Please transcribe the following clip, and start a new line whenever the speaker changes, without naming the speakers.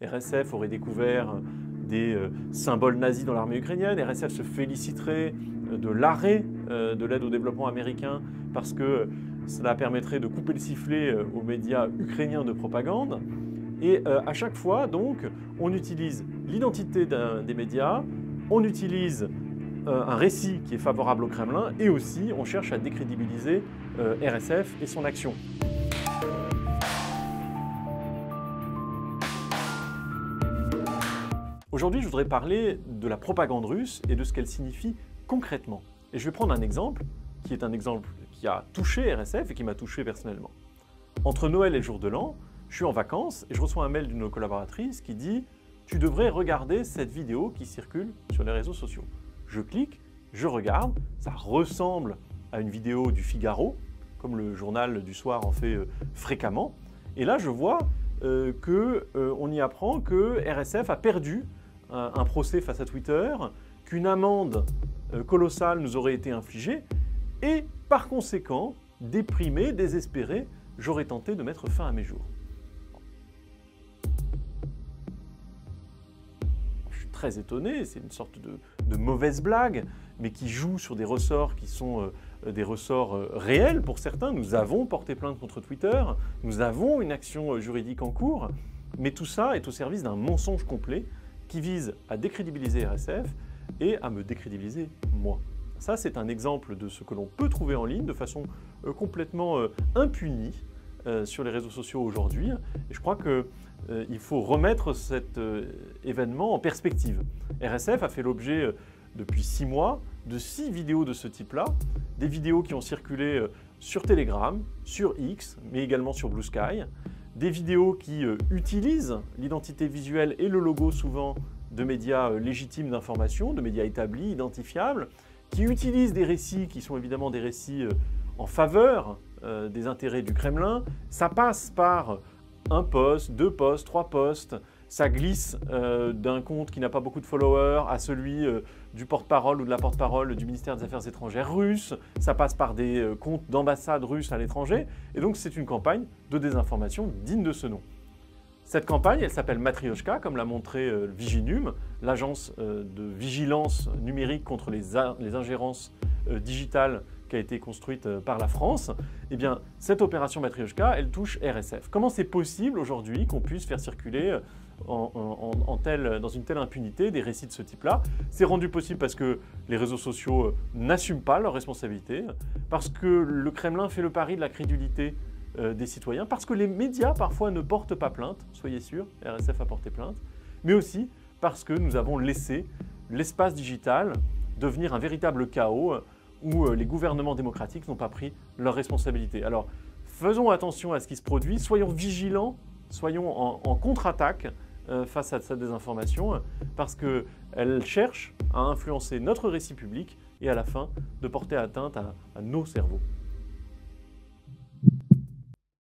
RSF aurait découvert des symboles nazis dans l'armée ukrainienne. RSF se féliciterait de l'arrêt de l'aide au développement américain parce que cela permettrait de couper le sifflet aux médias ukrainiens de propagande. Et à chaque fois, donc, on utilise l'identité des médias, on utilise un récit qui est favorable au Kremlin et aussi on cherche à décrédibiliser RSF et son action. Aujourd'hui, je voudrais parler de la propagande russe et de ce qu'elle signifie concrètement. Et je vais prendre un exemple qui est un exemple qui a touché RSF et qui m'a touché personnellement. Entre Noël et le jour de l'an, je suis en vacances et je reçois un mail d'une collaboratrice qui dit « Tu devrais regarder cette vidéo qui circule sur les réseaux sociaux ». Je clique, je regarde, ça ressemble à une vidéo du Figaro, comme le journal du soir en fait fréquemment. Et là, je vois qu'on y apprend que RSF a perdu un procès face à Twitter, qu'une amende colossale nous aurait été infligée, et par conséquent, déprimé, désespéré, j'aurais tenté de mettre fin à mes jours. Je suis très étonné, c'est une sorte de mauvaise blague, mais qui joue sur des ressorts qui sont des ressorts réels pour certains. Nous avons porté plainte contre Twitter, nous avons une action juridique en cours, mais tout ça est au service d'un mensonge complet qui vise à décrédibiliser RSF et à me décrédibiliser moi. Ça, c'est un exemple de ce que l'on peut trouver en ligne de façon complètement impunie sur les réseaux sociaux aujourd'hui. Et je crois qu'il faut remettre cet événement en perspective. RSF a fait l'objet depuis 6 mois de 6 vidéos de ce type-là, des vidéos qui ont circulé sur Telegram, sur X, mais également sur Blue Sky, des vidéos qui utilisent l'identité visuelle et le logo souvent de médias légitimes d'information, de médias établis, identifiables, qui utilisent des récits qui sont évidemment des récits en faveur des intérêts du Kremlin. Ça passe par un post, 2 posts, 3 posts, ça glisse d'un compte qui n'a pas beaucoup de followers à celui du porte-parole ou de la porte-parole du ministère des Affaires étrangères russe, ça passe par des comptes d'ambassades russes à l'étranger, et donc c'est une campagne de désinformation digne de ce nom. Cette campagne, elle s'appelle Matrioshka, comme l'a montré Viginum, l'agence de vigilance numérique contre les ingérences digitales qui a été construite par la France. Eh bien, cette opération Matrioshka, elle touche RSF. Comment c'est possible aujourd'hui qu'on puisse faire circuler dans une telle impunité des récits de ce type-là? C'est rendu possible parce que les réseaux sociaux n'assument pas leurs responsabilités, parce que le Kremlin fait le pari de la crédulité des citoyens, parce que les médias parfois ne portent pas plainte, soyez sûrs, RSF a porté plainte, mais aussi parce que nous avons laissé l'espace digital devenir un véritable chaos où les gouvernements démocratiques n'ont pas pris leurs responsabilités. Alors, faisons attention à ce qui se produit, soyons vigilants, soyons en contre-attaque face à cette désinformation, parce qu'elle cherche à influencer notre récit public et à la fin de porter atteinte à nos cerveaux.